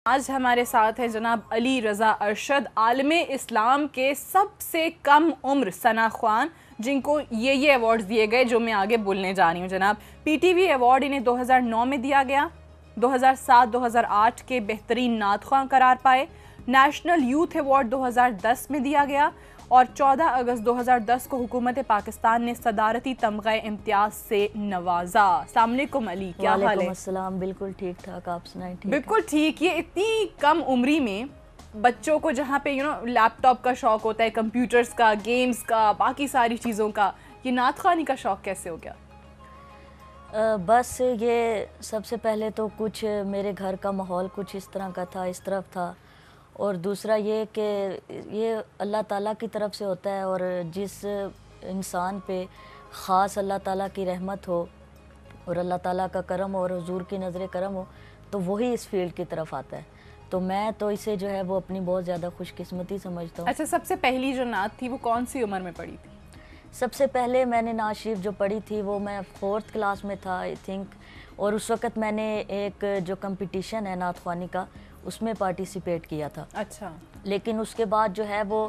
आज हमारे साथ हैं जनाब अली रज़ा अरशद, आलमे इस्लाम के सबसे कम उम्र सना ख्वान, जिनको ये अवार्ड्स दिए गए जो मैं आगे बोलने जा रही हूँ। जनाब पीटीवी अवार्ड इन्हें 2009 में दिया गया, 2007-2008 के बेहतरीन नात ख्वां करार पाए, नेशनल यूथ अवार्ड 2010 में दिया गया और 14 अगस्त 2010 को हुकूमत पाकिस्तान ने सदारती तमगा इम्तियाज से नवाजा। अस्सलाम वालेकुम अली, क्या हाल है? वालेकुम अस्सलाम, बिल्कुल ठीक ठाक, आप सुनाएं? बिल्कुल ठीक। ये इतनी कम उम्री में बच्चों को जहाँ पे लैपटॉप का शौक होता है, कंप्यूटर्स का, गेम्स का, बाकी सारी चीज़ों का, ये नात ख्वानी का शौक कैसे हो गया? बस ये सबसे पहले तो कुछ मेरे घर का माहौल कुछ इस तरह का था, इस तरफ था, और दूसरा ये कि ये अल्लाह ताला की तरफ से होता है और जिस इंसान पे ख़ास अल्लाह ताला की रहमत हो और अल्लाह ताला का करम और हुजूर की नज़र करम हो तो वही इस फील्ड की तरफ आता है। तो मैं तो इसे जो है वो अपनी बहुत ज़्यादा खुशकिस्मती समझता हूँ। अच्छा, सबसे पहली जो नात थी वो कौन सी उम्र में पढ़ी थी? सबसे पहले मैंने नात शरीफ जो पढ़ी थी वो मैं 4th क्लास में था आई थिंक, और उस वक़्त मैंने एक जो कंपटीशन है नात ख्वानी का उसमें पार्टिसिपेट किया था। अच्छा। लेकिन उसके बाद जो है वो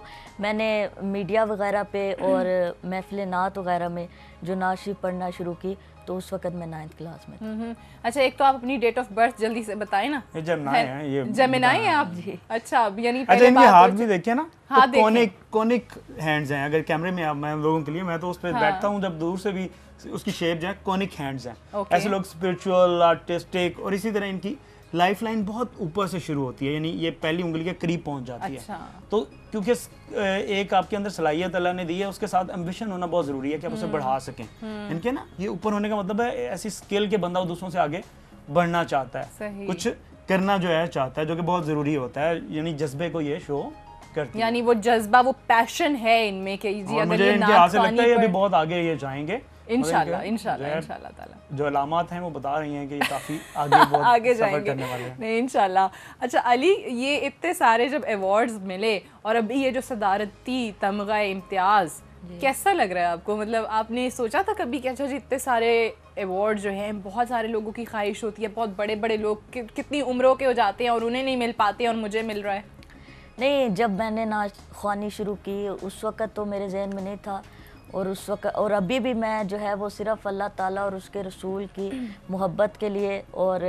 मैंने मीडिया वगैरह पे और महफिल नात वगैरह में जो नात शरीफ पढ़ना शुरू की तो उस वक़्त मैं 9th क्लास में थी। अच्छा, एक तो आप अपनी डेट ऑफ बर्थ जल्दी से बताएं ना। ये जमनाई है, ये जमनाई है आप जी? अच्छा, यानी अच्छा, इनके हाथ भी देखिए ना, हाथ तो कॉनिक हैंड्स हैं। अगर कैमरे में मैं लोगों के लिए मैं तो उस पर बैठता हूँ, जब दूर से भी उसकी शेप जो है कॉनिक हैंड्स हैं। ऐसे लोग स्पिरिचुअल, आर्टिस्टिक, और इसी तरह इनकी लाइफ लाइन बहुत ऊपर से शुरू होती है, यानी ये पहली उंगली के करीब पहुंच जाती है। तो क्योंकि एक आपके अंदर सलाहियत अल्लाह ने दी है, उसके साथ एम्बिशन होना बहुत ज़रूरी है कि आप उसे बढ़ा सकें। इनके ना ये ऊपर होने का मतलब है ऐसी स्किल के बंदा दूसरों से आगे बढ़ना चाहता है, कुछ करना जो है चाहता है, जो कि बहुत ज़रूरी होता है, यानी जज्बे को ये शो करती है। यानी वो जज्बा, वो पैशन है इनमें कि जी अगर मुझे इनके हाथ से लगता है ये भी बहुत आगे ये जाएंगे इंशाल्लाह ताला। जो अलामात हैं वो बता रही हैं कि ये काफ़ी आगे बहुत आगे सफर जाएंगे करने वाले हैं। नहीं इंशाल्लाह। अच्छा अली, ये इतने सारे जब अवार्ड्स मिले और अभी ये जो सदारती तमगा इम्तियाज, कैसा लग रहा है आपको? मतलब आपने सोचा था कभी कि अच्छा जी इतने सारे अवार्ड जो हैं, बहुत सारे लोगों की ख्वाहिश होती है, बहुत बड़े बड़े लोग कितनी उम्रों के हो जाते हैं और उन्हें नहीं मिल पाते और मुझे मिल रहा है? नहीं, जब मैंने नात ख्वानी शुरू की उस वक़्त तो मेरे जहन में नहीं था, और उस वक़्त और अभी भी मैं जो है वो सिर्फ़ अल्लाह ताला और उसके रसूल की मोहब्बत के लिए और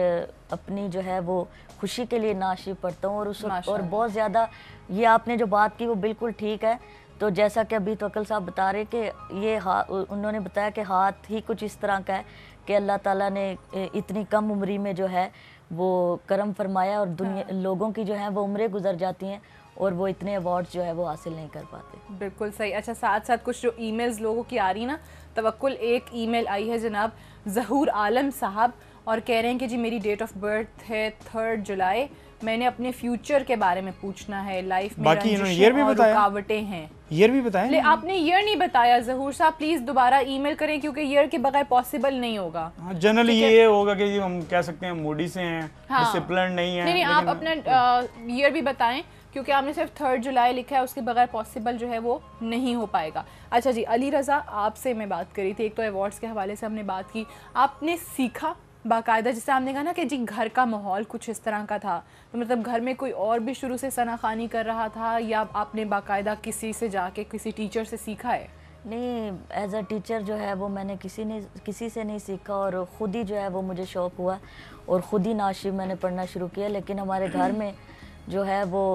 अपनी जो है वो खुशी के लिए नात शरीफ पढ़ता हूँ। और उस वक्त और बहुत ज़्यादा ये आपने जो बात की वो बिल्कुल ठीक है। तो जैसा कि अभी तवक्कुल साहब बता रहे कि ये उन्होंने बताया कि हाथ ही कुछ इस तरह का है कि अल्लाह ताला ने इतनी कम उम्री में जो है वो करम फरमाया और दुनिया लोगों की जो है वो उम्रें गुजर जाती हैं और वो इतने अवार्ड्स जो है वो हासिल नहीं कर पाते। बिल्कुल सही। अच्छा, साथ साथ कुछ जो ईमेल्स लोगों की आ रही ना, तवक्कुल एक ईमेल आई है जनाब ज़हूर आलम साहब, और कह रहे हैं कि जी मेरी डेट ऑफ बर्थ है 3 जुलाई, मैंने अपने फ्यूचर के बारे में पूछना है, लाइफ में रंजिशें और रुकावटें हैं। ईयर भी बताया? आपने ईयर नहीं बताया ज़हूर साहब, प्लीज़ दोबारा ईमेल करें क्योंकि ईयर के बगैर पॉसिबल नहीं होगा। जनरली ये होगा कि हम कह सकते हैं मूडी से हैं, डिसिप्लिन नहीं है। नहीं, आप अपना ईयर भी बताएं क्योंकि आपने सिर्फ 3 जुलाई लिखा है, उसके बगैर पॉसिबल जो है वो नहीं हो पाएगा। अच्छा जी अली रज़ा, आपसे मैं बात करी थी, एक तो अवार्ड्स के हवाले से हमने बात की, आपने सीखा बाकायदा, जैसे आपने कहा ना कि जी घर का माहौल कुछ इस तरह का था, तो मतलब घर में कोई और भी शुरू से सना ख्वानी कर रहा था या आपने बाकायदा किसी से जाके किसी टीचर से सीखा है? नहीं, एज अ टीचर जो है वो मैंने किसी से नहीं सीखा और ख़ुद ही जो है वो मुझे शौक़ हुआ और ख़ुद ही नात शरीफ मैंने पढ़ना शुरू किया। लेकिन हमारे घर में जो है वो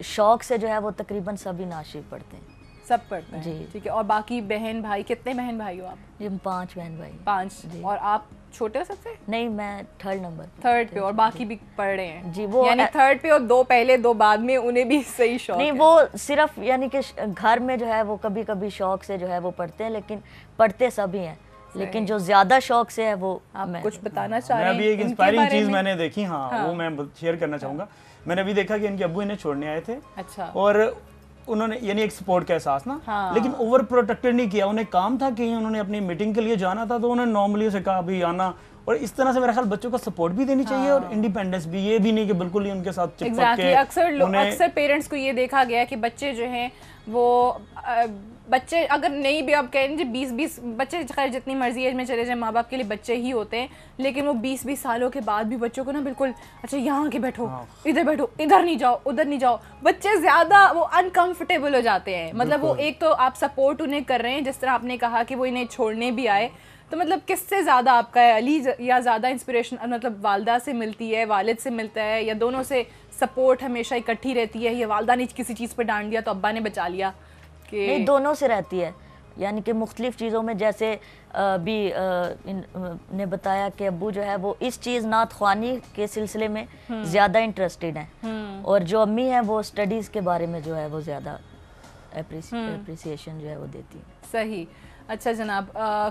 शौक़ से जो है वो तकरीबन सभी नात शरीफ पढ़ते हैं। सब पढ़ते हैं जी, ठीक है। और बाकी बहन भाई, कितने बहन भाई हो आप? जी, 5 बहन भाई। 5 जी। और आप छोटे हो सबसे? नहीं, मैं 3rd नंबर 3rd पे, और बाकी भी पढ़ रहे हैं जी। वो यानी 3rd पे और 2 पहले 2 बाद में, उन्हें भी सही शौक नहीं, वो सिर्फ यानी कि घर में जो है वो कभी कभी शौक से जो है वो पढ़ते हैं, लेकिन पढ़ते सभी हैं, लेकिन जो ज्यादा शौक से है वो आप कुछ बताना चाह रहे हैं? मैं अभी एक इंस्पायरिंग चीज मैंने देखी, हाँ वो मैं शेयर करना चाहूँगा। मैंने अभी देखा कि इनके अब्बू इन्हें छोड़ने आए थे। अच्छा। और उन्होंने यानी एक सपोर्ट का एहसास ना, लेकिन ओवर प्रोटेक्टेड नहीं किया। उन्हें काम था कि उन्होंने अपनी मीटिंग के लिए जाना था, तो उन्होंने नॉर्मली उसे कहा अभी आना, और इस तरह से मेरा ख्याल बच्चों को सपोर्ट भी देनी चाहिए और इंडिपेंडेंस भी, ये भी नहीं कि बिल्कुल ही उनके साथ चिपक के। अक्सर पेरेंट्स को ये देखा गया कि बच्चे जो हैं वो बच्चे अगर नहीं भी, अब कह लीजिए 20-20 बच्चे, खैर जितनी मर्जी एज में चले जाए माँ बाप के लिए बच्चे ही होते हैं, लेकिन वो 20-20 सालों के बाद भी बच्चों को ना बिल्कुल अच्छा यहाँ के बैठो, इधर बैठो, इधर नहीं जाओ, उधर नहीं जाओ, बच्चे ज़्यादा वो अनकंफर्टेबल हो जाते हैं। मतलब वो एक तो आप सपोर्ट उन्हें कर रहे हैं, जिस तरह आपने कहा कि वो इन्हें छोड़ने भी आए, तो मतलब किससे ज़्यादा आपका है अली, या ज़्यादा इंस्पिरेशन मतलब वालदा से मिलती है, वालिद से मिलता है, या दोनों से सपोर्ट हमेशा इकट्ठी रहती है, या वालदा ने किसी चीज़ पर डांट दिया तो अब्बा ने बचा लिया? नहीं, दोनों से रहती है, यानी कि मुख्तलिफ चीज़ों में। जैसे भी ने बताया कि अब्बू जो है वो इस चीज़ नात ख्वानी के सिलसिले में ज़्यादा इंटरेस्टेड हैं, और जो अम्मी हैं वो स्टडीज़ के बारे में जो है वो ज़्यादा अप्रिसिएशन जो है वो देती हैं। सही। अच्छा जनाब,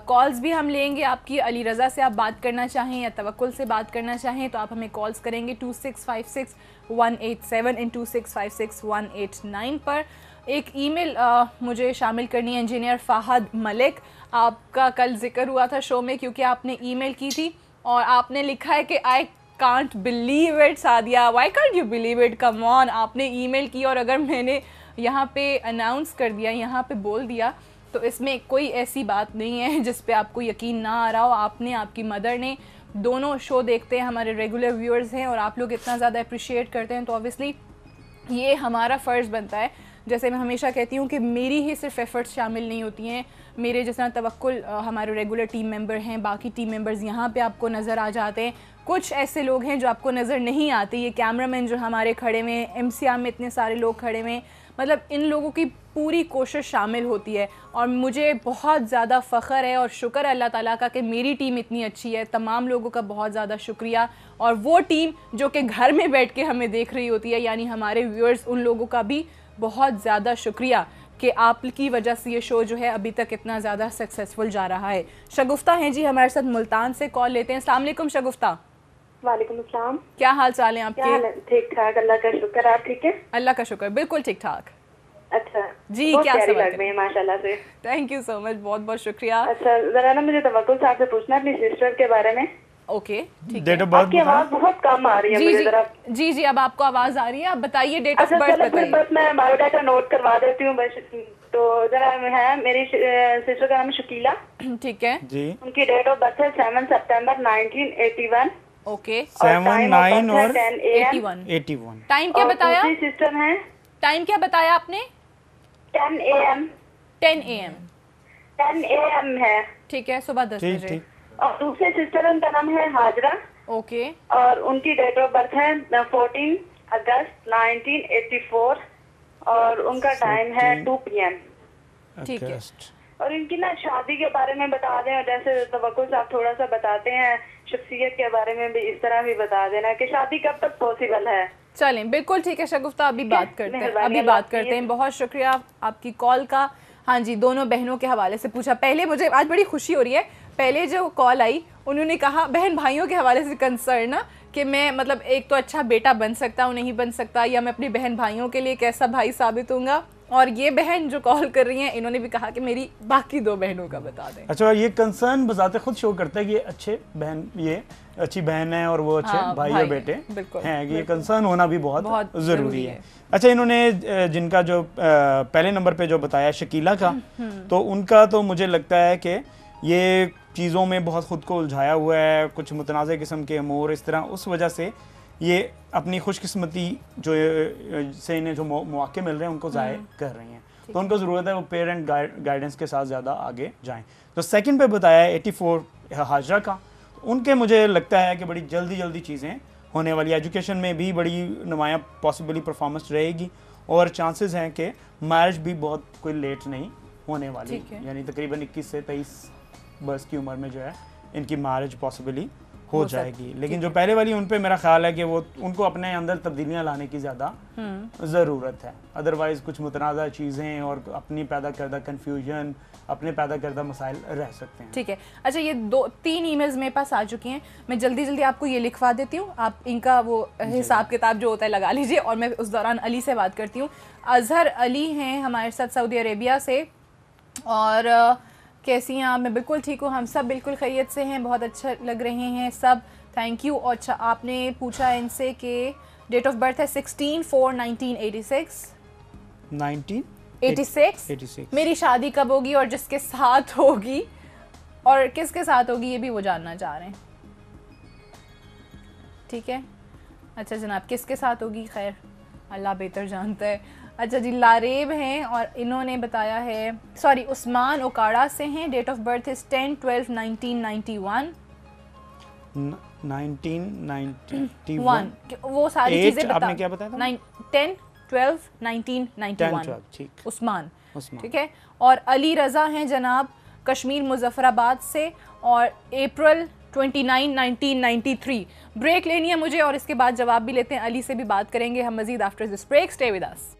कॉल्स भी हम लेंगे आपकी। अली रज़ा से आप बात करना चाहें या तवक्कुल से बात करना चाहें तो आप हमें कॉल्स करेंगे 2656-187 इन 2656-189 पर। एक ईमेल मुझे शामिल करनी है, इंजीनियर फ़ाहद मलिक, आपका कल जिक्र हुआ था शो में क्योंकि आपने ईमेल की थी और आपने लिखा है कि I can't believe it Sadia, why can't you believe it, come on. आपने ईमेल की और अगर मैंने यहाँ पे अनाउंस कर दिया, यहाँ पे बोल दिया, तो इसमें कोई ऐसी बात नहीं है जिस पे आपको यकीन ना आ रहा हो। आपने, आपकी मदर ने, दोनों शो देखते हैं, हमारे रेगुलर व्यूअर्स हैं और आप लोग इतना ज़्यादा अप्रिशिएट करते हैं, तो ऑब्वियसली ये हमारा फ़र्ज़ बनता है। जैसे मैं हमेशा कहती हूँ कि मेरी ही सिर्फ एफ़र्ट्स शामिल नहीं होती हैं, मेरे जिस तरह तवक्कुल हमारे रेगुलर टीम मेंबर हैं, बाकी टीम मेंबर्स यहाँ पे आपको नज़र आ जाते हैं, कुछ ऐसे लोग हैं जो आपको नज़र नहीं आते, ये कैमरामैन जो हमारे खड़े में, MCR में इतने सारे लोग खड़े में, मतलब इन लोगों की पूरी कोशिश शामिल होती है और मुझे बहुत ज़्यादा फ़ख्र है और शुक्र है अल्लाह ताला का कि मेरी टीम इतनी अच्छी है। तमाम लोगों का बहुत ज़्यादा शुक्रिया, और वो टीम जो कि घर में बैठ के हमें देख रही होती है, यानी हमारे व्यूअर्स, उन लोगों का भी बहुत ज़्यादा शुक्रिया कि आपकी वजह से ये शो जो है अभी तक इतना ज़्यादा सक्सेसफुल जा रहा है। शगुफ्ता हैं जी हमारे साथ, मुल्तान से कॉल लेते हैं। अस्सलाम वालेकुम शगुफ्ता। वालेकुम अस्सलाम। क्या हाल चाल है आपके? ठीक ठाक, अल्लाह का शुक्र। आप ठीक है? अल्लाह का शुक्र, बिल्कुल ठीक ठाक। अच्छा जी, क्या सवाल लग रही है माशाल्लाह से। थैंक यू सो मच, बहुत बहुत शुक्रिया। अच्छा जरा ना मुझे तवक्कुल साहब से पूछना अपनी सिस्टर के बारे में। ओके ठीक डेट है। ऑफ बर्थ आपकी आवाज बहुत कम आ रही है मुझे जरा। जी जी, अब आपको आवाज आ रही है, आप बताइए डेट ऑफ अच्छा बर्थ चलो बताइए। बस मैं बायोडाटा नोट करवा देती हूँ बस। तो जरा है, मेरी सिस्टर का नाम है शकीला। ठीक है जी। उनकी डेट ऑफ बर्थ है 7 सितंबर 1981। ओके, 79 और 81। टाइम क्या बताया? सिस्टर है, टाइम क्या बताया आपने? 10 AM। 10 AM 10 AM है। ठीक है, सुबह 10 ठीक बजे। ठीक। और दूसरे सिस्टर उनका नाम है हाजरा ओके, और उनकी डेट ऑफ बर्थ है 14 अगस्त 1984 और उनका टाइम है 2 PM। ठीक है। और इनकी ना शादी के बारे में बता दें, और जैसे तवक्कुल साहब थोड़ा सा बताते हैं शख्सियत के बारे में भी इस तरह भी बता देना कि शादी कब तक पॉसिबल है। चलें, बिल्कुल ठीक है शगुफ्ता, अभी बात करते हैं, अभी बात करते हैं। बहुत शुक्रिया आपकी कॉल का। हाँ जी, दोनों बहनों के हवाले से पूछा। पहले मुझे आज बड़ी खुशी हो रही है, पहले जो कॉल आई उन्होंने कहा बहन भाइयों के हवाले से कंसर्न ना कि मैं मतलब एक तो अच्छा बेटा बन सकता हूँ, नहीं बन सकता, या मैं अपनी बहन भाइयों के लिए कैसा भाई साबित होऊंगा। और ये बहन जो कॉल कर रही हैं इन्होंने भी कहा कि मेरी बाकी 2 बहनों का बता दें। अच्छा, ये कंसर्न बजाते खुद शो करता है कि ये अच्छी बहन है और वो अच्छे भाई और बेटे हैं। ये कंसर्न होना भी बहुत ज़रूरी है। अच्छा, इन्होंने जिनका जो पहले नंबर पे जो बताया शकीला का, तो उनका तो मुझे लगता है कि ये चीज़ों में बहुत ख़ुद को उलझाया हुआ है, कुछ मुतनाज़ किस्म के अमूर इस तरह, उस वजह से ये अपनी खुशकिस्मती जो से इन्हें जो मौके मिल रहे हैं उनको ज़ाय कर रही हैं। तो उनको ज़रूरत है वो पेरेंट गाइडेंस के साथ ज़्यादा आगे जाएं। तो सेकंड पे बताया 84 हाजरा का, उनके मुझे लगता है कि बड़ी जल्दी चीज़ें होने वाली, एजुकेशन में भी बड़ी नुमायाँ पॉसिबली परफॉर्मेंस रहेगी और चांसेस हैं कि मैरिज भी बहुत कोई लेट नहीं होने वाली, यानी तकरीबन 21 से 23 बरस की उम्र में जो है इनकी मैरिज पॉसिबली हो जाएगी। लेकिन जो पहले वाली उन पे मेरा ख्याल है कि वो उनको अपने अंदर तब्दीलियां लाने की ज़्यादा ज़रूरत है। अदरवाइज़ कुछ मुतनाज़ा चीज़ें और अपनी पैदा करदा कन्फ्यूजन, अपने पैदा करदा मसाइल रह सकते हैं। ठीक है। अच्छा, ये 2-3 ईमेल्स मेरे पास आ चुकी हैं, मैं जल्दी आपको ये लिखवा देती हूँ, आप इनका वो हिसाब किताब जो होता है लगा लीजिए और मैं उस दौरान अली से बात करती हूँ। अजहर अली हैं हमारे साथ सऊदी अरेबिया से, और कैसी हैं आप? मैं बिल्कुल ठीक हूँ, हम सब बिल्कुल खैरियत से हैं, बहुत अच्छा लग रहे हैं सब, थैंक यू। और अच्छा आपने पूछा इनसे कि डेट ऑफ बर्थ है 16/4/1986। 1986। मेरी शादी कब होगी और जिसके साथ होगी और किसके साथ होगी ये भी वो जानना चाह रहे हैं। ठीक है, अच्छा जनाब, किसके साथ होगी खैर अल्लाह बेहतर जानता है। अच्छा जी, लारेब हैं और इन्होंने बताया है, सॉरी उस्मान ओकाड़ा से हैं, डेट ऑफ बर्थ इज 10/12/1991। 1991 वो सारी चीजें बता, आपने क्या बताया था? 10/12/1991 ठीक, उस्मान, उस्मान। ठीक है। और अली रज़ा हैं जनाब कश्मीर मुजफ्फराबाद से और अप्रैल 29 1993। ब्रेक लेनी है मुझे और इसके बाद जवाब भी लेते हैं, अली से भी बात करेंगे हम मजीद after this break, stay with us.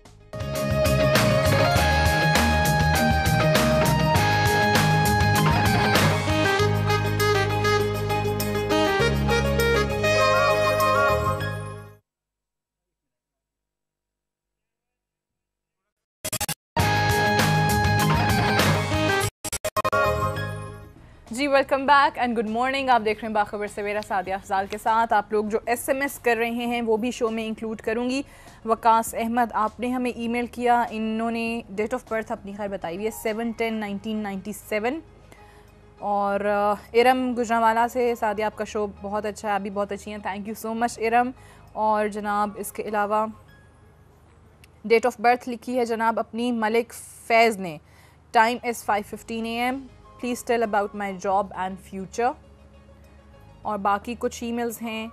जी welcome back and good morning. आप देख रहे हैं बाखबर सवेरा सादिया अफजाल के साथ। आप लोग जो SMS कर रहे हैं वो भी शो में इंक्लूड करूंगी। वकास अहमद आपने हमें ईमेल किया, इन्होंने डेट ऑफ बर्थ अपनी खैर बताई हुई है 7/10/1997। और इरम गुजरावाला से सादिया आपका शो बहुत अच्छा है, अभी बहुत अच्छी हैं, thank you so much Iram. और जनाब इसके अलावा डेट ऑफ बर्थ लिखी है जनाब अपनी मलिक फैज़ ने, time is 5:15 AM, please tell about my job and future. और बाकी कुछ ईमेल्स हैं,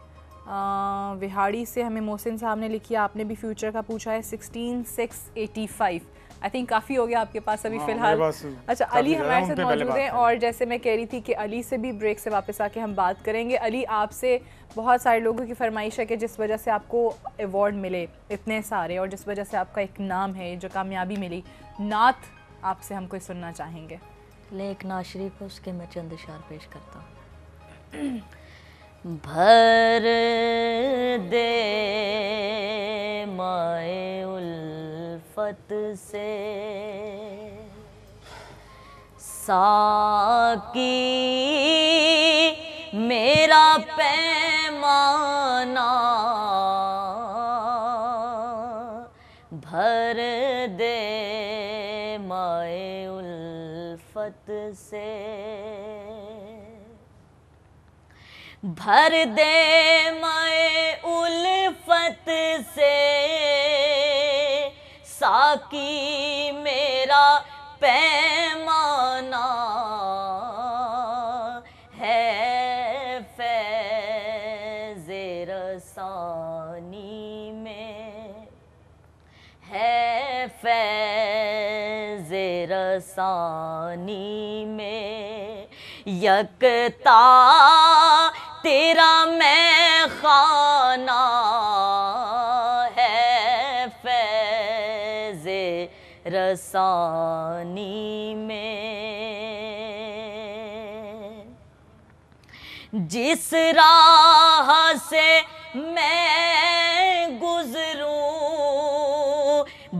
विहाड़ी से हमें मोहसिन साहब ने लिखी है, आपने भी फ्यूचर का पूछा है 16/6/85। आई थिंक काफ़ी हो गया आपके पास अभी फ़िलहाल। अच्छा अली हमारे साथ मौजूद हैं और जैसे मैं कह रही थी कि अली से भी ब्रेक से वापस आके हम बात करेंगे। अली आपसे बहुत सारे लोगों की फरमाइश है कि जिस वजह से आपको अवार्ड मिले इतने सारे और जिस वजह से आपका एक नाम है, जो कामयाबी मिली, नात आपसे हम कोई सुनना चाहेंगे। लेक नाज शरीफ है, उसके मैं चंद इशार पेश करता हूँ। भर दे माए उल्फत से साकी मेरा पैमाना, भर दे माए उल्फत से, भर दे माए उल्फत से साकी मेरा पैमाना, है फैज़े रसानी में, है फैज़े रसानी में, यकता तेरा मैं खाना, है फैज़े रसानी में। जिस राह से मैं गुज़रूं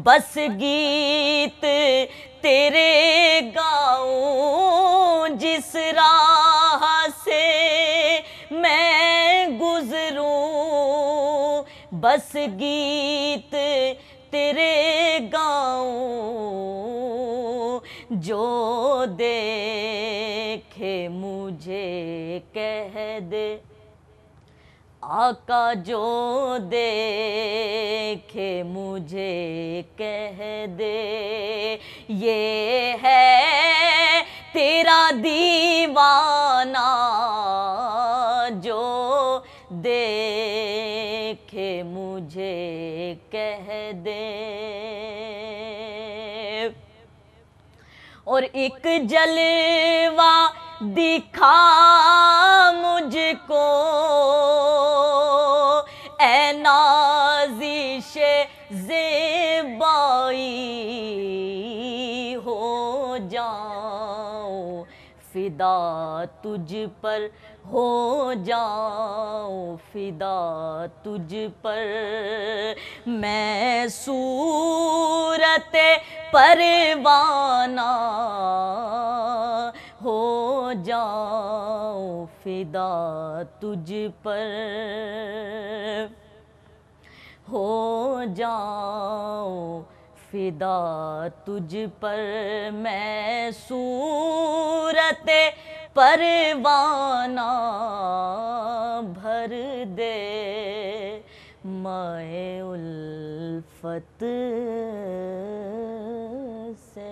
बस गीत तेरे गाऊं, जिस राह से मैं गुज़रूं बस गीत तेरे गाऊं, जो देखे मुझे कह दे आका, जो देखे मुझे कह दे ये है तेरा दीवाना, जो देखे मुझे कह दे। और एक जलवा दिखा मुझको ऐ नाज़िशे ज़ेबाई, हो जाऊं फिदा तुझ पर, हो जाऊं फिदा तुझ पर, मैं सूरत परवाना, फिदा तुझ पर हो जाऊं, फिदा तुझ पर मैं सूरत परवाना भर दे, मैं उल्फत से।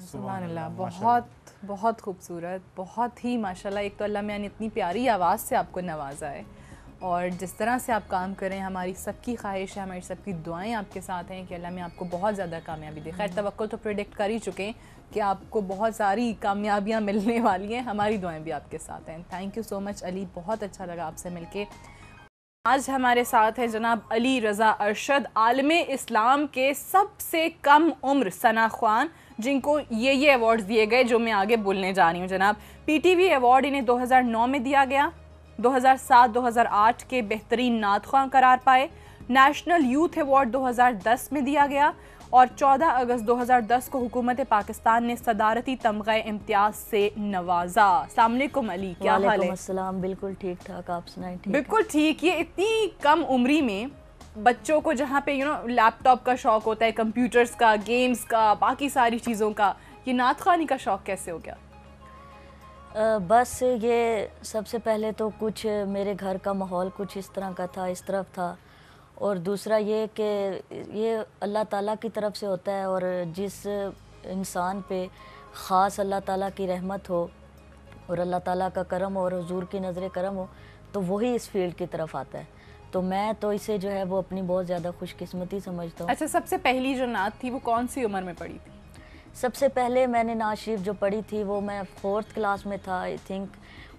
सुभान अल्लाह, बहुत बहुत खूबसूरत, बहुत ही माशाल्लाह। एक तो अल्लाह मियां ने इतनी प्यारी आवाज़ से आपको नवाजा है और जिस तरह से आप काम कर रहे हैं, हमारी सबकी ख्वाहिश है, हमारी सबकी दुआएं आपके साथ हैं कि अल्लाह मियां आपको बहुत ज़्यादा कामयाबी दे। खैर तवक्कुल तो प्रेडिक्ट कर ही चुके हैं कि आपको बहुत सारी कामयाबियाँ मिलने वाली हैं, हमारी दुआएं भी आपके साथ हैं। Thank you so much Ali, बहुत अच्छा लगा आपसे मिलके। आज हमारे साथ हैं जनाब अली रज़ा अरशद, आलमे इस्लाम के सबसे कम उम्र सना ख्वान, जिनको ये अवार्ड्स दिए गए जो मैं आगे बोलने जा रही हूँ। जनाब PTV अवार्ड इन्हें 2009 में दिया गया, 2007-2008 के बेहतरीन नात ख्वां करार पाए, नेशनल यूथ अवार्ड 2010 में दिया गया और 14 अगस्त 2010 को हुकूमत पाकिस्तान ने सदारती तमगा इम्तियाज से नवाजा। अस्सलाम वालेकुम अली, क्या हाल है? वालेकुम अस्सलाम, बिल्कुल ठीक ठाक, आप सुनाएं? बिल्कुल ठीक। ये इतनी कम उम्री में बच्चों को जहाँ पे लैपटॉप का शौक होता है, कंप्यूटर्स का, गेम्स का, बाकी सारी चीज़ों का, ये नात ख्वानी का शौक कैसे हो गया? बस ये सबसे पहले तो कुछ मेरे घर का माहौल कुछ इस तरह का था, इस तरफ था, और दूसरा ये कि ये अल्लाह ताला की तरफ से होता है और जिस इंसान पे ख़ास अल्लाह ताला की रहमत हो और अल्लाह ताला का करम और हुजूर की नज़र करम हो तो वही इस फील्ड की तरफ आता है। तो मैं तो इसे जो है वो अपनी बहुत ज़्यादा खुशकिस्मती समझता हूँ। अच्छा, सबसे पहली जो नात थी वो कौन सी उम्र में पढ़ी थी? सबसे पहले मैंने नात शरीफ जो पढ़ी थी वो मैं 4th क्लास में था आई थिंक,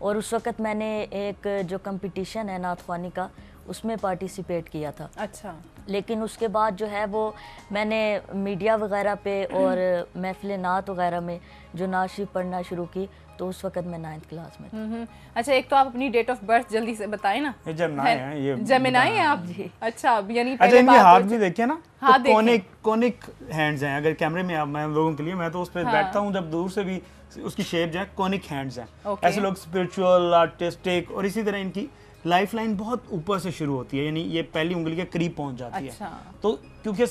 और उस वक़्त मैंने एक जो कंपटीशन है नात ख्वानी का उसमें पार्टिसिपेट किया था। अच्छा। लेकिन उसके बाद जो है वो मैंने मीडिया वगैरह पे और महफिल नात वगैरह में जो नात शरीफ पढ़ना शुरू की तो उस वक्त मैं 9th क्लास में थी। अच्छा, एक तो आप अपनी डेट ऑफ बर्थ जल्दी से बताएं ना। ये जमनाई है, ये जमनाई है आप जी? अच्छा, यानी अच्छा, इनके हाथ भी देखिए ना, हाथ तो कोनिक हैंड्स हैं। अगर कैमरे में मैं लोगों के लिए, मैं तो उस पर बैठता हूँ जब दूर से भी, उसकी शेप जो है कोनिक हैंड्स हैं। ऐसे लोग स्पिरिचुअल, आर्टिस्टिक, और इसी तरह इनकी लाइफ लाइन बहुत ऊपर से शुरू होती है, यानी ये पहली उंगली के करीब पहुंच जाती है। तो क्योंकि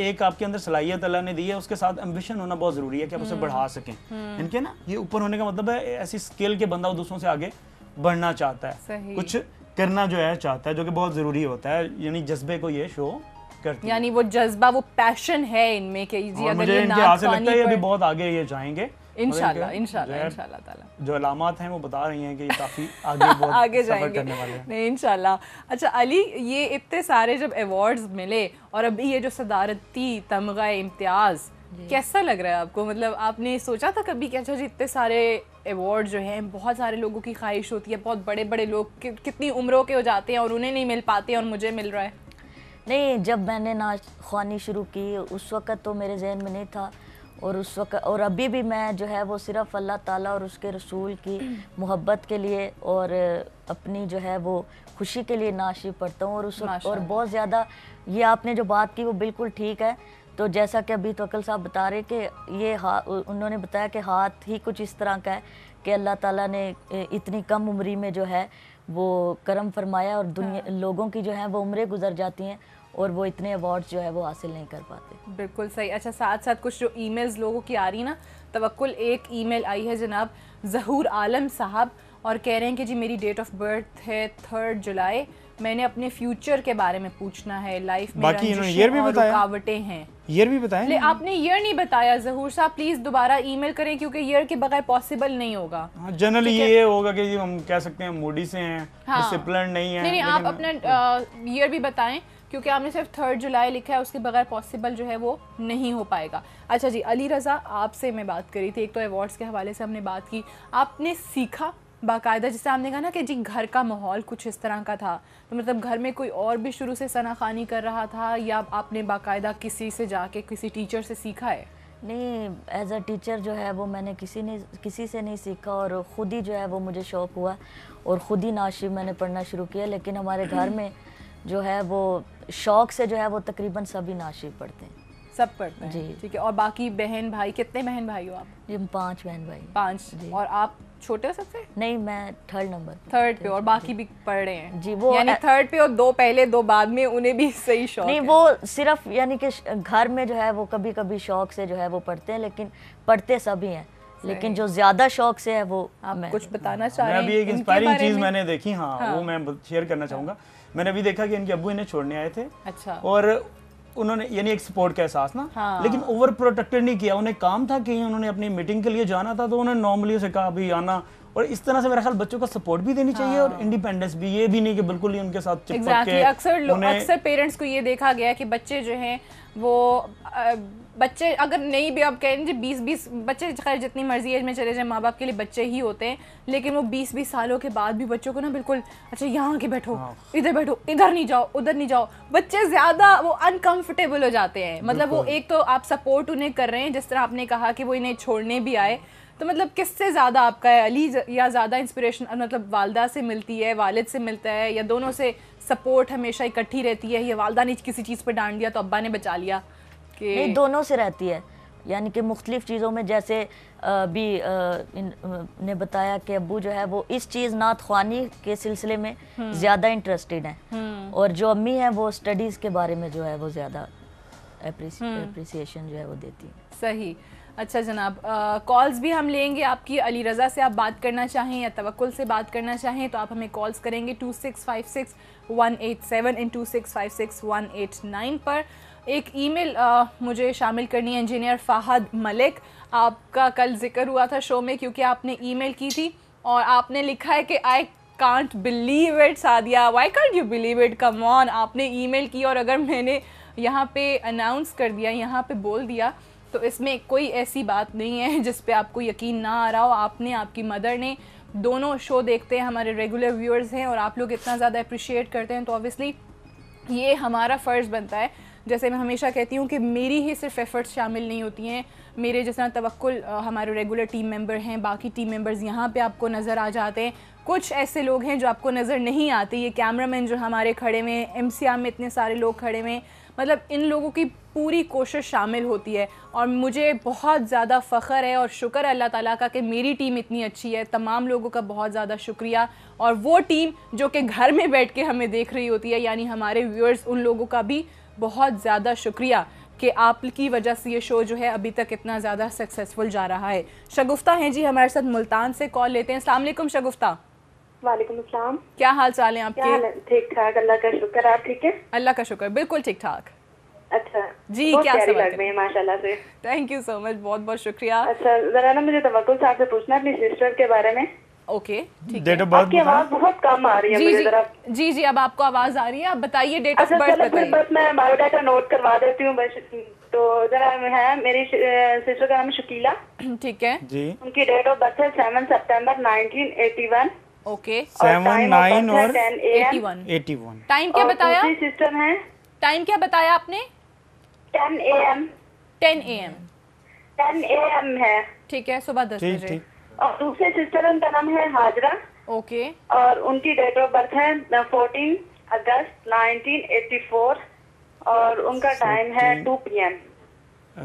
एक आपके अंदर सलाहियत अल्लाह ने दी है, उसके साथ एम्बिशन होना बहुत ज़रूरी है कि आप उसे बढ़ा सकें। इनके ना ये ऊपर होने का मतलब है ऐसी स्किल के बंदा दूसरों से आगे बढ़ना चाहता है, कुछ करना जो है चाहता है, जो कि बहुत ज़रूरी होता है, यानी जज्बे को ये शो करती है। यानी वो जज्बा, वो पैशन है इनमें कि जी अगर मुझे ये इनके हाथ से लगता है ये भी बहुत आगे ये जाएंगे इंशाल्लाह इंशाल्लाह ताला। जो अलामात हैं वो बता रही हैं कि ये काफ़ी आगे बहुत आगे सफर जाएंगे करने वाले हैं। नहीं इंशाल्लाह। अच्छा अली, ये इतने सारे जब अवार्ड्स मिले और अभी ये जो सदारती तमगा इम्तियाज़, कैसा लग रहा है आपको? मतलब आपने सोचा था कभी कि अच्छा जी इतने सारे अवार्ड जो हैं, बहुत सारे लोगों की ख्वाहिश होती है, बहुत बड़े बड़े लोग कितनी उम्रों के हो जाते हैं और उन्हें नहीं मिल पाते और मुझे मिल रहा है? नहीं, जब मैंने नात ख्वानी शुरू की उस वक़्त तो मेरे जहन में नहीं था, और उस वक़्त और अभी भी मैं जो है वो सिर्फ़ अल्लाह ताला और उसके रसूल की मोहब्बत के लिए और अपनी जो है वो खुशी के लिए नात शरीफ पढ़ता हूँ। और उस और बहुत ज़्यादा ये आपने जो बात की वो बिल्कुल ठीक है। तो जैसा कि अभी तवक्कुल साहब बता रहे कि ये उन्होंने बताया कि हाथ ही कुछ इस तरह का है कि अल्लाह ताला ने इतनी कम उम्री में जो है वो करम फरमाया और दुनिया लोगों की जो है वो उम्रें गुजर जाती हैं और वो इतने अवार्ड्स जो है वो हासिल नहीं कर पाते। बिल्कुल सही। अच्छा, साथ साथ कुछ जो ईमेल्स लोगों की आ रही ना, तवक्कुल एक ईमेल आई है जनाब ज़हूर आलम साहब और कह रहे हैं कि जी मेरी डेट ऑफ बर्थ है 3 जुलाई, मैंने अपने फ्यूचर के बारे में पूछना है, लाइफ में रंजिशें और रुकावटें हैं। ईयर भी बताया? आपने ईयर नहीं बताया ज़हूर साहब, प्लीज दोबारा ईमेल करें क्योंकि ईयर के बगैर पॉसिबल नहीं होगा। जनरली ये होगा कि हम कह सकते हैं मूडी से हैं, डिसिप्लिन नहीं है। नहीं, आप अपना ईयर भी बताएं क्योंकि आपने सिर्फ 3 जुलाई लिखा है, उसके बगैर पॉसिबल जो है वो नहीं हो पाएगा। अच्छा जी अली रज़ा, आपसे मैं बात करी थी, एक तो अवार्ड्स के हवाले से हमने बात की, आपने सीखा बाकायदा, जिससे आपने कहा ना कि जी घर का माहौल कुछ इस तरह का था, तो मतलब घर में कोई और भी शुरू से सना खानी कर रहा था या आपने बाकायदा किसी से जाके किसी टीचर से सीखा है? नहीं, एज अ टीचर जो है वो मैंने किसी से नहीं सीखा और ख़ुद ही जो है वो मुझे शौक़ हुआ और ख़ुद ही नात शरीफ मैंने पढ़ना शुरू किया। लेकिन हमारे घर में जो है वो शौक़ से जो है वो तकरीबन सभी नात शरीफ पढ़ते हैं। सब पढ़ते हैं। जी। ठीक है, और बाकी बहन भाई, कितने बहन भाई हो आप? जी हम 5 बहन भाई। 5। जी। और आप छोटे हो सबसे? नहीं, मैं 3rd नंबर पे। 3rd पे, और बाकी भी पढ़ रहे हैं? जी, वो यानी 3rd पे और 2 पहले 2 बाद में, उन्हें भी सही शौक नहीं, है। वो सिर्फ यानी कि घर में जो है वो कभी कभी शौक से जो है वो पढ़ते हैं, लेकिन पढ़ते सभी हैं, लेकिन जो ज्यादा शौक से है वो आप मैं। कुछ बताना चाह रहे मैं हैं? अभी एक इनके इंस्पायरिंग बारे चीज़ में? मैंने देखी, हाँ वो मैं शेयर करना चाहूँगा। मैंने अभी देखा कि इनके अब्बू इन्हें छोड़ने आए थे, अच्छा। और उन्होंने यानी एक सपोर्ट का एहसास ना, हाँ। लेकिन ओवर प्रोटेक्टेड नहीं किया। उन्हें काम था कि उन्होंने अपनी मीटिंग के लिए जाना था, तो उन्होंने नॉर्मली उसे कहा अभी आना, और इस तरह से मेरा ख्याल बच्चों को सपोर्ट भी देनी चाहिए और इंडिपेंडेंस भी, ये भी नहीं कि बिल्कुल ही उनके साथ चिपक के। अक्सर पेरेंट्स को ये देखा गया कि बच्चे जो हैं वो बच्चे अगर नहीं भी, अब कह लीजिए 20-20 बच्चे, खैर जितनी मर्जी एज में चले जाए, माँ बाप के लिए बच्चे ही होते हैं, लेकिन वो 20-20 सालों के बाद भी बच्चों को ना बिल्कुल, अच्छा यहाँ आके बैठो, इधर बैठो, इधर नहीं जाओ, उधर नहीं जाओ, बच्चे ज़्यादा वो अनकंफर्टेबल हो जाते हैं। मतलब वो एक तो आप सपोर्ट उन्हें कर रहे हैं, जिस तरह आपने कहा कि वो इन्हें छोड़ने भी आए, तो मतलब किससे ज़्यादा आपका है, अली या ज़्यादा इंस्पिरेशन मतलब वालदा से मिलती है, वालिद से मिलता है, या दोनों से सपोर्ट हमेशा इकट्ठी रहती है, या वालदा ने किसी चीज़ पर डांट दिया तो अब्बा ने बचा लिया? नहीं, दोनों से रहती है, यानी कि मुख्तलिफ चीज़ों में। जैसे भी ने बताया कि अब्बू जो है वो इस चीज़ नात ख्वानी के सिलसिले में ज़्यादा इंटरेस्टेड हैं, और जो अम्मी हैं वो स्टडीज़ के बारे में जो है वो ज़्यादा अप्रिसिएशन जो है वो देती हैं। सही। अच्छा जनाब, कॉल्स भी हम लेंगे आपकी। अली रज़ा से आप बात करना चाहें या तवक्कुल से बात करना चाहें तो आप हमें कॉल्स करेंगे 2656-187 इन 2656-189 पर। एक ईमेल मुझे शामिल करनी है, इंजीनियर फ़ाहद मलिक। आपका कल जिक्र हुआ था शो में, क्योंकि आपने ईमेल की थी और आपने लिखा है कि I can't believe it Sadia, why can't you believe it, come on. आपने ईमेल की और अगर मैंने यहाँ पे अनाउंस कर दिया, यहाँ पे बोल दिया, तो इसमें कोई ऐसी बात नहीं है जिस पे आपको यकीन ना आ रहा हो। आपने, आपकी मदर ने, दोनों शो देखते हैं, हमारे रेगुलर व्यूअर्स हैं, और आप लोग इतना ज़्यादा अप्रिशिएट करते हैं, तो ऑब्वियसली ये हमारा फ़र्ज़ बनता है। जैसे मैं हमेशा कहती हूँ कि मेरी ही सिर्फ एफ़र्ट्स शामिल नहीं होती हैं, मेरे जैसा तवक्कुल हमारे रेगुलर टीम मेंबर हैं, बाकी टीम मेंबर्स यहाँ पे आपको नज़र आ जाते हैं, कुछ ऐसे लोग हैं जो आपको नज़र नहीं आते, ये कैमरामैन जो हमारे खड़े में, MCR में इतने सारे लोग खड़े में, मतलब इन लोगों की पूरी कोशिश शामिल होती है। और मुझे बहुत ज़्यादा फ़ख्र है और शुक्र है अल्लाह ताला का कि मेरी टीम इतनी अच्छी है। तमाम लोगों का बहुत ज़्यादा शुक्रिया, और वो टीम जो कि घर में बैठ के हमें देख रही होती है, यानी हमारे व्यूअर्स, उन लोगों का भी बहुत ज़्यादा शुक्रिया कि आपकी वजह से ये शो जो है अभी तक इतना ज़्यादा सक्सेसफुल जा रहा है। शगुफ्ता हैं जी हमारे साथ, मुल्तान से कॉल लेते हैं। अस्सलाम वालेकुम शगुफ्ता। वालेकुम अस्सलाम। क्या हाल चाल है आपके? ठीक ठाक, अल्लाह का शुक्र। आप ठीक है? अल्लाह का शुक्र, बिल्कुल ठीक ठाक। अच्छा जी, क्या सवाल लग रही है माशाल्लाह से। थैंक यू सो मच, बहुत बहुत शुक्रिया। अच्छा जरा ना मुझे तवक्कुल साहब से पूछना अपनी सिस्टर के बारे में। ओके ठीक डेट है। ऑफ बर्थ आपकी आवाज बहुत कम आ रही है मुझे जरा। जी जी, अब आपको आवाज आ रही है, आप बताइए डेट ऑफ अच्छा बर्थ चलो फिर बताइए। बस मैं बायोडाटा नोट करवा देती हूँ बस। तो जरा है, मेरी सिस्टर का नाम है शकीला। ठीक है जी, उनकी डेट ऑफ बर्थ है 7 सितंबर 1981। ओके, 7, 9 और 81। 81। टाइम क्या बताया? दूसरी सिस्टर है टाइम क्या बताया आपने? 10 AM। 10 AM। 10 AM है। ठीक है, सुबह 10 ठीक बजे। ठीक। और दूसरे सिस्टर उनका नाम है हाजरा, ओके और उनकी डेट ऑफ बर्थ है 14 अगस्त 1984, और उनका टाइम है 2 PM।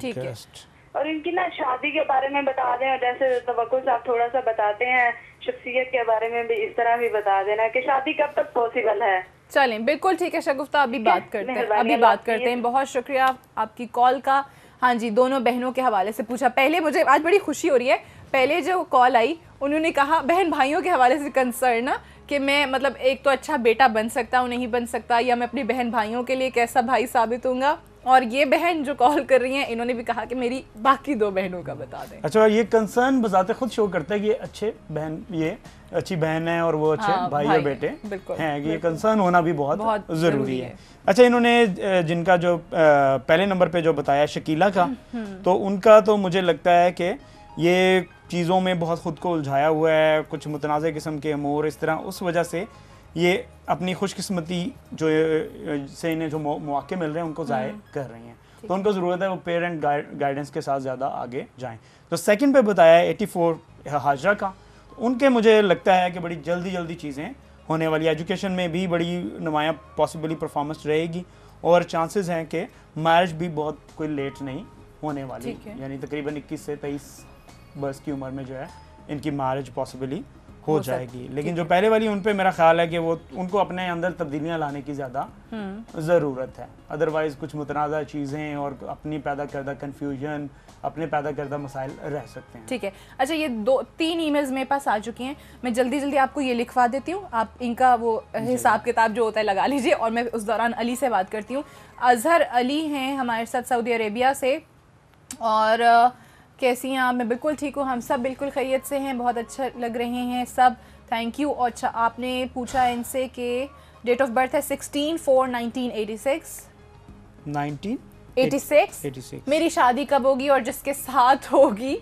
ठीक है। अगस्त। और इनकी ना शादी के बारे में बता दें, और जैसे तवक्कुल साहब थोड़ा सा बताते हैं शख्सियत के बारे में भी इस तरह भी बता देना कि शादी कब तक पॉसिबल है। चलें, बिल्कुल ठीक है शगुफ्ता, अभी बात करते हैं, मेहरबानी, अभी अल्लाह बात करते हैं। बहुत शुक्रिया आपकी कॉल का। हाँ जी, दोनों बहनों के हवाले से पूछा। पहले मुझे आज बड़ी खुशी हो रही है, पहले जो कॉल आई उन्होंने कहा बहन भाइयों के हवाले से कंसर्न ना, कि मैं मतलब एक तो अच्छा बेटा बन सकता हूँ, नहीं बन सकता, या मैं अपनी बहन भाइयों के लिए कैसा भाई साबित होऊंगा। और ये बहन जो कॉल कर रही हैं, इन्होंने भी कहा कि मेरी बाकी 2 बहनों का बता दें। अच्छा, ये कंसर्न बजाते खुद शो करता है कि ये अच्छे बहन, ये अच्छी बहन है और वो अच्छे भाई और बेटे हैं, कि ये कंसर्न होना भी बहुत ज़रूरी है। अच्छा, इन्होंने जिनका जो पहले नंबर पे जो बताया शकीला का, तो उनका तो मुझे लगता है कि ये चीज़ों में बहुत ख़ुद को उलझाया हुआ है, कुछ मुतनाज़ किस्म के अमूर इस तरह, उस वजह से ये अपनी खुशकिस्मती जो से इन्हें जो मौके मिल रहे हैं उनको ज़ाय कर रही हैं। तो उनको ज़रूरत है वो पेरेंट गाइडेंस के साथ ज़्यादा आगे जाएं। तो सेकंड पे बताया 84 हाजरा का, उनके मुझे लगता है कि बड़ी जल्दी चीज़ें होने वाली, एजुकेशन में भी बड़ी नुमायाँ पॉसिबली परफॉर्मेंस रहेगी, और चांसेस हैं कि मैरिज भी बहुत कोई लेट नहीं होने वाली, ठीक है। यानी तकरीबन 21 से 23 बरस की उम्र में जो है इनकी मैरिज पॉसिबली हो जाएगी। लेकिन जो पहले वाली उन पे मेरा ख्याल है कि वो उनको अपने अंदर तब्दीलियां लाने की ज़्यादा ज़रूरत है। अदरवाइज़ कुछ मुतनाज़ा चीज़ें और अपनी पैदा करदा कन्फ्यूजन, अपने पैदा करदा मसाइल रह सकते हैं। ठीक है। अच्छा, ये 2-3 ईमेल्स मेरे पास आ चुकी हैं, मैं जल्दी जल्दी आपको ये लिखवा देती हूँ, आप इनका वो हिसाब किताब जो होता है लगा लीजिए और मैं उस दौरान अली से बात करती हूँ। अजहर अली हैं हमारे साथ सऊदी अरेबिया से, और कैसी हैं आप? मैं बिल्कुल ठीक हूँ, हम सब बिल्कुल खैरियत से हैं, बहुत अच्छा लग रहे हैं सब, थैंक यू। और अच्छा, आपने पूछा इनसे कि डेट ऑफ बर्थ है 16/4/1986। 1986 मेरी शादी कब होगी और जिसके साथ होगी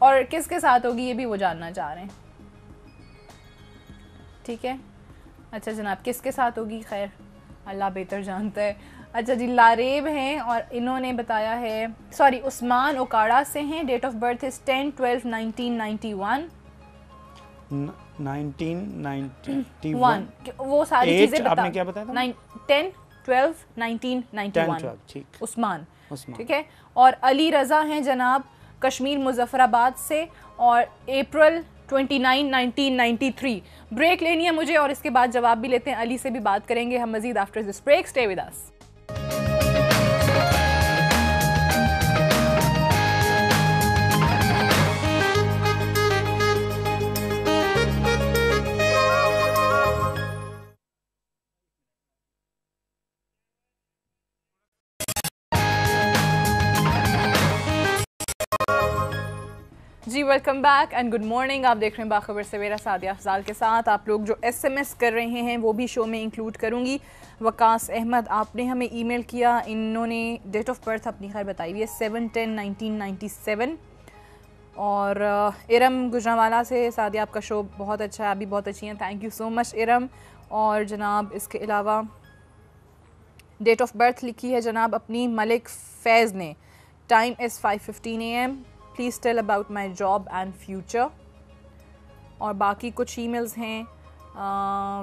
और किसके साथ होगी ये भी वो जानना चाह रहे हैं। ठीक है, अच्छा जनाब, किसके साथ होगी खैर अल्लाह बेहतर जानता है। अच्छा जी, लारेब हैं और इन्होंने बताया है, सॉरी उस्मान ओकाड़ा से हैं, डेट ऑफ बर्थ इज 10/12/1991। 1991 वो सारी चीजें बता, आपने क्या बताया था? 10/12/1991 ठीक, उस्मान, उस्मान। ठीक है। और अली रज़ा हैं जनाब कश्मीर मुजफ्फराबाद से, और अप्रैल 29 1993। ब्रेक लेनी है मुझे और इसके बाद जवाब भी लेते हैं, अली से भी बात करेंगे हम मजीद after this break. Stay with us. जी welcome back and good morning. आप देख रहे हैं बाखबर सवेरा सादिया अफजाल के साथ। आप लोग जो SMS कर रहे हैं वो भी शो में इंक्लूड करूंगी। वकास अहमद, आपने हमें ईमेल किया, इन्होंने डेट ऑफ बर्थ अपनी खैर बताई हुई है 7/10/1997। और इरम गुजरांवाला से, सादिया आपका शो बहुत अच्छा है, आप भी बहुत अच्छी हैं, thank you so much Iram. और जनाब इसके अलावा डेट ऑफ बर्थ लिखी है जनाब अपनी मलिक फैज़ ने, time is 5:15 AM, please tell about my job and future. और बाकी कुछ ईमेल्स हैं,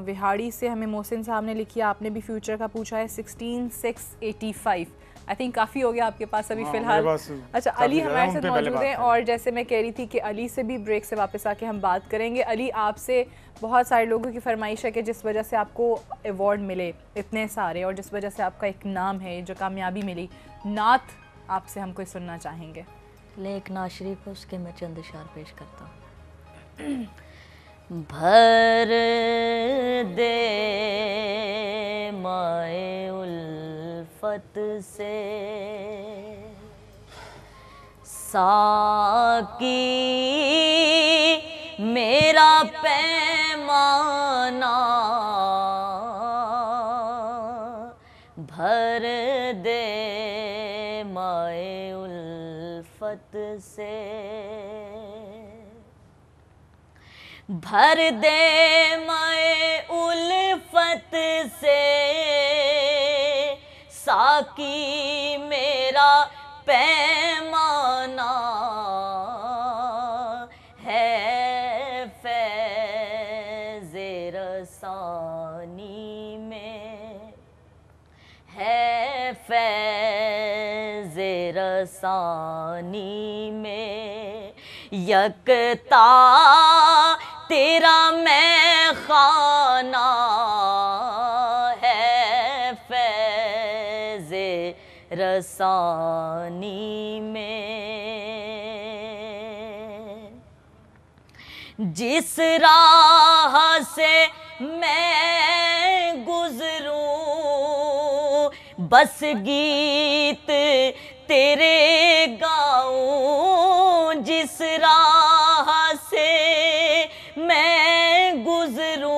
विहाड़ी से हमें मोहसिन साहब ने लिखी है, आपने भी फ्यूचर का पूछा है 16/6/85। आई थिंक काफ़ी हो गया आपके पास अभी फ़िलहाल। अच्छा, अली हमारे साथ मौजूद हैं और जैसे मैं कह रही थी कि अली से भी ब्रेक से वापस आके हम बात करेंगे। अली, आपसे बहुत सारे लोगों की फरमाइश है कि जिस वजह से आपको अवार्ड मिले इतने सारे और जिस वजह से आपका एक नाम है, जो कामयाबी मिली, नात आपसे हम कोई सुनना चाहेंगे। लेक नाज शरीफ है, उसके मैं चंद इशार पेश करता हूँ। भर दे माए उल्फत से साकी मेरा पैमाना, भर दे माए उल्फत से, भर दे माए उल्फत से साकी मेरा पैमाना, है फैज़े रसानी में, है फैज़े रसानी में, यकता तेरा मैं खाना, है फैज़े रसानी में। जिस राह से मैं गुज़रूं बस गीत तेरे गाऊं, जिस राह से मैं गुज़रूं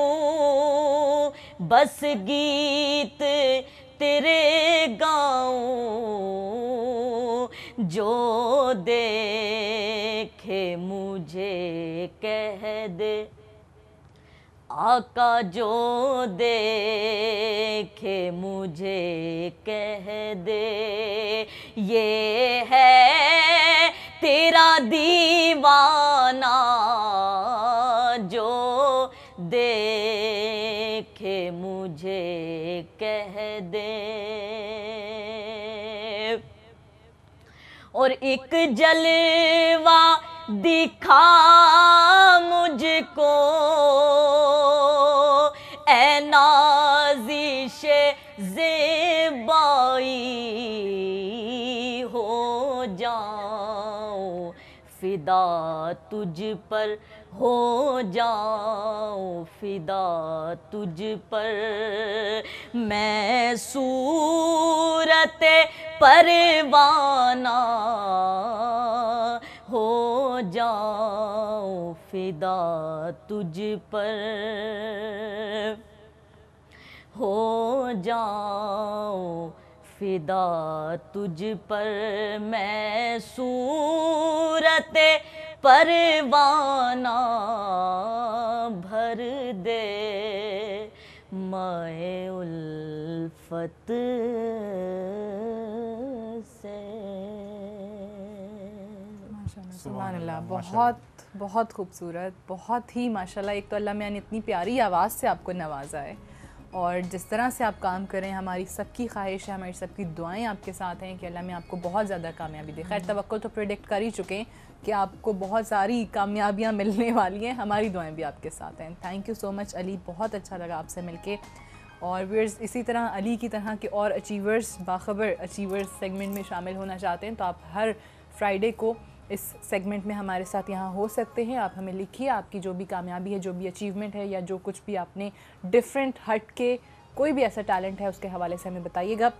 बस गीत तेरे गाऊं, जो देखे मुझे कह दे आका, जो देखे मुझे कह दे ये है तेरा दीवाना, जो देखे मुझे कह दे, और एक जलवा दिखा मुझको, ऐ नाज़िशे ज़ेबाई, हो जाऊं फिदा तुझ पर, हो जाऊं फिदा तुझ पर, मैं सूरत परवाना, हो जाऊं फिदा तुझ पर, हो जाऊं फिदा तुझ पर, मैं सूरत परवाना, भर दे माए उल्फत से। माशाल्लाह, सुभान अल्लाह, बहुत बहुत खूबसूरत, बहुत ही माशाल्लाह। एक तो अल्लाह मियां ने इतनी प्यारी आवाज़ से आपको नवाजा है, और जिस तरह से आप काम करें, हमारी सबकी ख्वाहिश है, हमारी सबकी दुआएं आपके साथ हैं कि अल्लाह में आपको बहुत ज़्यादा कामयाबी दे। खैर तवक्कुल तो प्रेडिक्ट कर ही चुके हैं कि आपको बहुत सारी कामयाबियाँ मिलने वाली हैं, हमारी दुआएं भी आपके साथ हैं। Thank you so much Ali, बहुत अच्छा लगा आपसे मिलके। और व्यूअर्स, इसी तरह अली की तरह के और अचीवर्स, बाखबर अचीवर्स सेगमेंट में शामिल होना चाहते हैं तो आप हर फ्राइडे को इस सेगमेंट में हमारे साथ यहाँ हो सकते हैं। आप हमें लिखिए आपकी जो भी कामयाबी है, जो भी अचीवमेंट है, या जो कुछ भी आपने डिफरेंट हट के कोई भी ऐसा टैलेंट है, उसके हवाले से हमें बताइएगा।